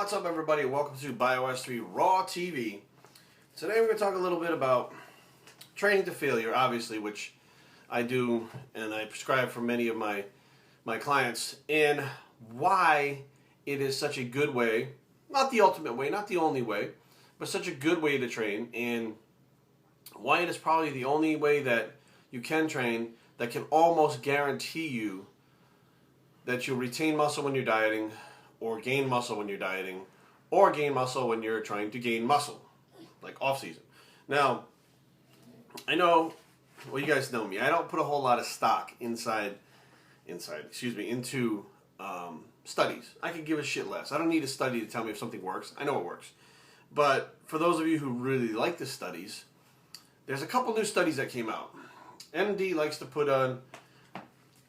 What's up, everybody? Welcome to Bios3 Raw TV. Today we're going to talk a little bit about training to failure, obviously, which I do and I prescribe for many of my clients, and why it is such a good way, not the ultimate way, not the only way, but such a good way to train, and why it is probably the only way that you can train that can almost guarantee you that you'll retain muscle when you're dieting, or gain muscle when you're dieting, or gain muscle when you're trying to gain muscle, like off season. Now, I know, well, you guys know me. I don't put a whole lot of stock into studies. I could give a shit less. I don't need a study to tell me if something works. I know it works. But for those of you who really like the studies, there's a couple new studies that came out. MD likes to put on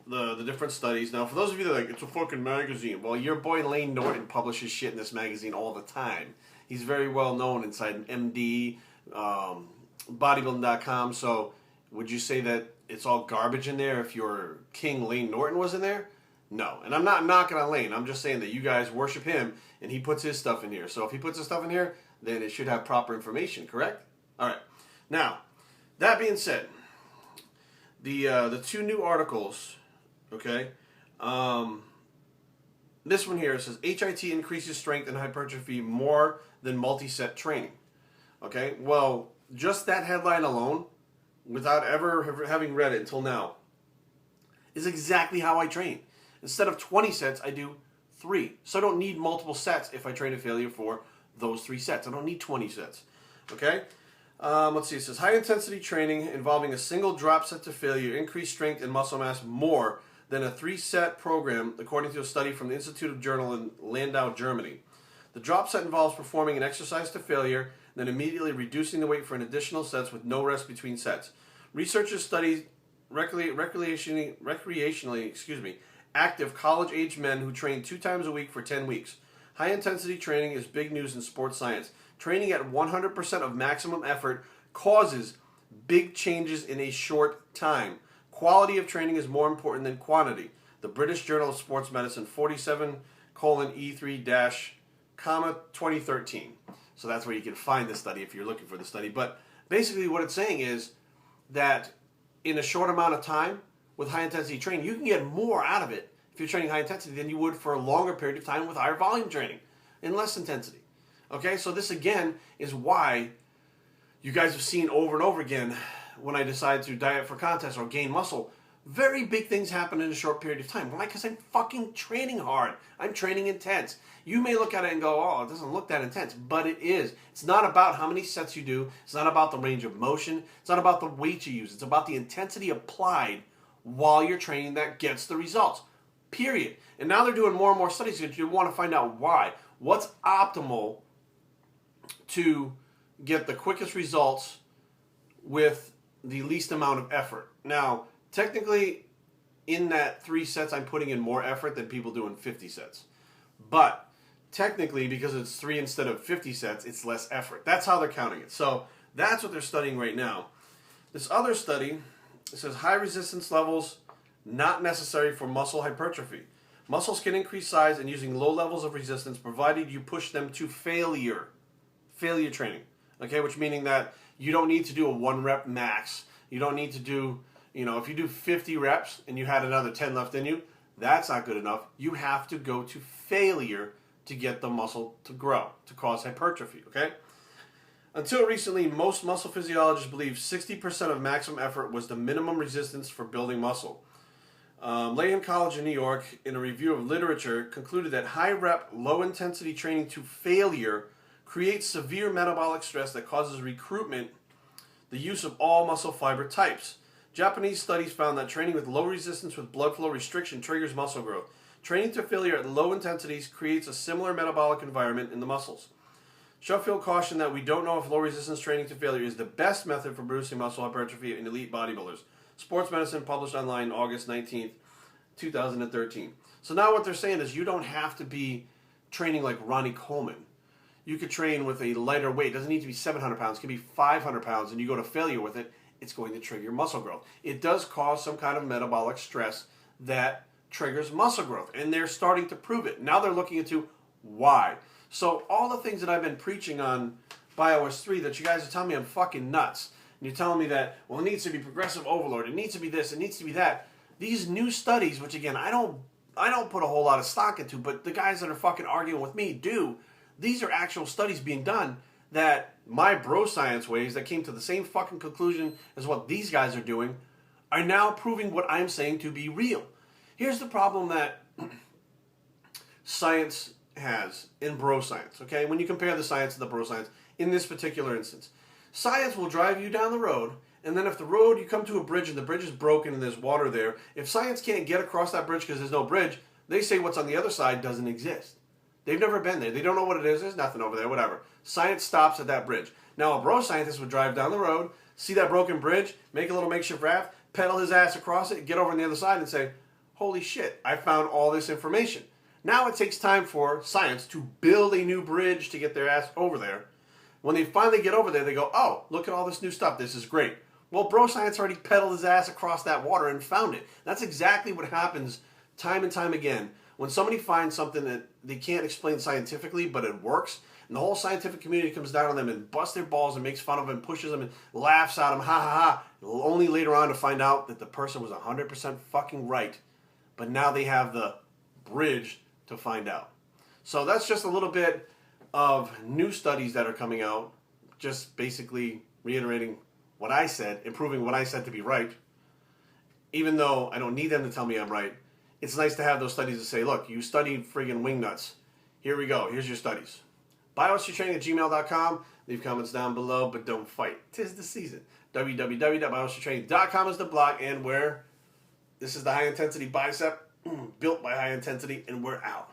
the different studies. Now, for those of you that are like, it's a fucking magazine. Well, your boy Lane Norton publishes shit in this magazine all the time. He's very well known inside MD, bodybuilding.com. So would you say that it's all garbage in there if your king Lane Norton was in there? No. And I'm not knocking on Lane. I'm just saying that you guys worship him and he puts his stuff in here. So if he puts his stuff in here, then it should have proper information, correct? All right. Now, that being said, the two new articles, okay, this one here says HIT increases strength and hypertrophy more than multi-set training. Okay, well, just that headline alone, without ever having read it until now, is exactly how I train. Instead of 20 sets, I do 3. So I don't need multiple sets if I train to failure for those 3 sets. I don't need 20 sets. Okay? Let's see. It says high intensity training involving a single drop set to failure increase strength and muscle mass more than a 3-set program, according to a study from the Institute of Journal in Landau, Germany. The drop set involves performing an exercise to failure, then immediately reducing the weight for an additional sets with no rest between sets. Researchers studied recreationally active college-age men who train 2 times a week for 10 weeks. High-intensity training is big news in sports science. Training at 100% of maximum effort causes big changes in a short time. Quality of training is more important than quantity. The British Journal of Sports Medicine 47:E3-2013. So that's where you can find this study if you're looking for the study. But basically what it's saying is that in a short amount of time with high intensity training, you can get more out of it if you're training high intensity than you would for a longer period of time with higher volume training and less intensity. Okay, so this again is why you guys have seen over and over again when I decide to diet for contest or gain muscle, very big things happen in a short period of time. Why? Because I'm fucking training hard. I'm training intense. You may look at it and go, oh, it doesn't look that intense, but it is. It's not about how many sets you do. It's not about the range of motion. It's not about the weight you use. It's about the intensity applied while you're training that gets the results, period. And now they're doing more and more studies because you want to find out why. What's optimal to get the quickest results with the least amount of effort. Now, technically, in that 3 sets, I'm putting in more effort than people do in 50 sets. But technically, because it's 3 instead of 50 sets, it's less effort. That's how they're counting it. So that's what they're studying right now. This other study, it says high resistance levels not necessary for muscle hypertrophy. Muscles can increase size and using low levels of resistance provided you push them to failure. Failure training. Okay, which meaning that you don't need to do a 1-rep max. You don't need to do, if you do 50 reps and you had another 10 left in you, that's not good enough. You have to go to failure to get the muscle to grow, to cause hypertrophy, okay? Until recently, most muscle physiologists believed 60% of maximum effort was the minimum resistance for building muscle. Lehman College in New York, in a review of literature, concluded that high-rep, low-intensity training to failure creates severe metabolic stress that causes recruitment, the use of all muscle fiber types. Japanese studies found that training with low resistance with blood flow restriction triggers muscle growth. Training to failure at low intensities creates a similar metabolic environment in the muscles. Sheffield cautioned that we don't know if low resistance training to failure is the best method for producing muscle hypertrophy in elite bodybuilders. Sports Medicine published online August 19th, 2013. So now what they're saying is you don't have to be training like Ronnie Coleman. You could train with a lighter weight. It doesn't need to be 700 pounds. It could be 500 pounds, and you go to failure with it, it's going to trigger muscle growth. It does cause some kind of metabolic stress that triggers muscle growth, and they're starting to prove it. Now they're looking into why. So all the things that I've been preaching on Bios3 that you guys are telling me I'm fucking nuts. And you're telling me that, well, it needs to be progressive overload. It needs to be this. It needs to be that. These new studies, which again, I don't put a whole lot of stock into, but the guys that are fucking arguing with me do. These are actual studies being done that my bro science ways that came to the same fucking conclusion as what these guys are doing are now proving what I'm saying to be real. Here's the problem that science has in bro science, okay? When you compare the science to the bro science, in this particular instance, science will drive you down the road, and then if the road, you come to a bridge and the bridge is broken and there's water there, if science can't get across that bridge because there's no bridge, they say what's on the other side doesn't exist. They've never been there. They don't know what it is. There's nothing over there, whatever. Science stops at that bridge. Now, a bro scientist would drive down the road, see that broken bridge, make a little makeshift raft, pedal his ass across it, get over on the other side and say, holy shit, I found all this information. Now it takes time for science to build a new bridge to get their ass over there. When they finally get over there, they go, oh, look at all this new stuff. This is great. Well, bro science already pedaled his ass across that water and found it. That's exactly what happens time and time again. When somebody finds something that they can't explain scientifically, but it works, and the whole scientific community comes down on them and busts their balls and makes fun of them and pushes them and laughs at them, ha ha ha, only later on to find out that the person was 100% fucking right. But now they have the bridge to find out. So that's just a little bit of new studies that are coming out, just basically reiterating what I said, improving what I said to be right. Even though I don't need them to tell me I'm right, it's nice to have those studies to say, look, you studied friggin' wingnuts. Here we go. Here's your studies. Bios3training@gmail.com. Leave comments down below, but don't fight. 'Tis the season. www.bios3training.com is the blog, and where this is the high intensity bicep built by high intensity, and we're out.